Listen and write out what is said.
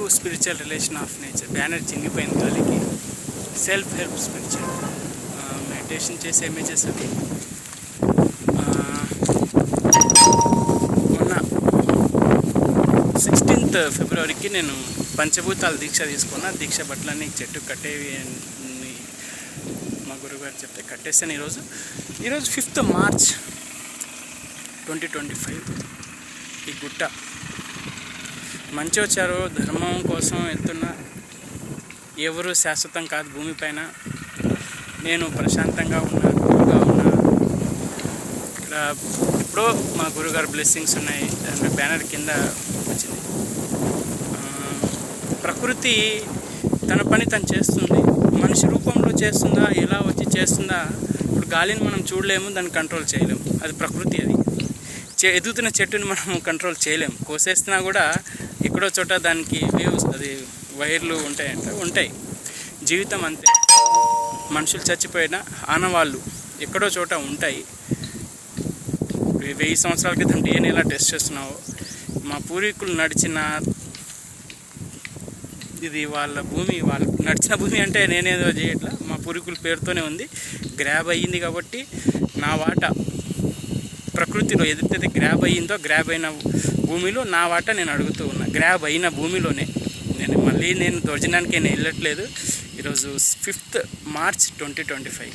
To spiritual relation of nature. Banner చినిగిపోయింది గాలికి. Self help spiritual meditation చేసే images అవి. మొన్న 16th ఫిబ్రవరికి నేను పంచభూతాల దీక్ష తీసుకున్నా. దీక్ష బట్టలన్నీ చెట్టు కట్టేవి అని మా గురువుగారు చెప్తే కట్టేసాను. ఈరోజు 5th మార్చ్ 2025. ఈ గుట్ట మంచి వచ్చారు. ధర్మం కోసం వెళ్తున్నా. ఎవరు శాశ్వతం కాదు భూమిపైన. నేను ప్రశాంతంగా ఉన్నా, ఇక్కడ ఎప్పుడో మా గురుగారు బ్లెస్సింగ్స్ ఉన్నాయి. బ్యానర్ కింద వచ్చింది. ప్రకృతి తన పని తను చేస్తుంది. మనిషి రూపంలో చేస్తుందా, ఎలా వచ్చి చేస్తుందా? ఇప్పుడు గాలిని మనం చూడలేము, దాన్ని కంట్రోల్ చేయలేము. అది ప్రకృతి. అది ఎదుగుతున్న చెట్టుని మనం కంట్రోల్ చేయలేము. కోసేస్తున్నా కూడా ఎక్కడో చోట దానికి వేవ్స్, అది వైర్లు ఉంటాయి. జీవితం అంతే. మనుషులు చచ్చిపోయిన ఆనవాళ్ళు ఎక్కడో చోట ఉంటాయి. 1000 సంవత్సరాల క్రితం DNA ఎలా టెస్ట్ చేస్తున్నావో, మా పూర్వీకులు నడిచిన ఇది వాళ్ళ భూమి, వాళ్ళు నడిచిన భూమి అంటే నేనేదో చేయట్లా, మా పూర్వీకుల పేరుతోనే ఉంది. గ్రాబ్ అయ్యింది కాబట్టి నా వాటా ప్రకృతిలో ఏదైతే గ్రాబ్ అయ్యిందో, గ్రాబ్ అయిన భూమిలో నా వాటా నేను అడుగుతూ ఉన్నా. గ్రాబ్ అయిన భూమిలోనే నేను దర్శనానికి వెళ్ళట్లేదు. ఈరోజు 5th మార్చ్ 2025.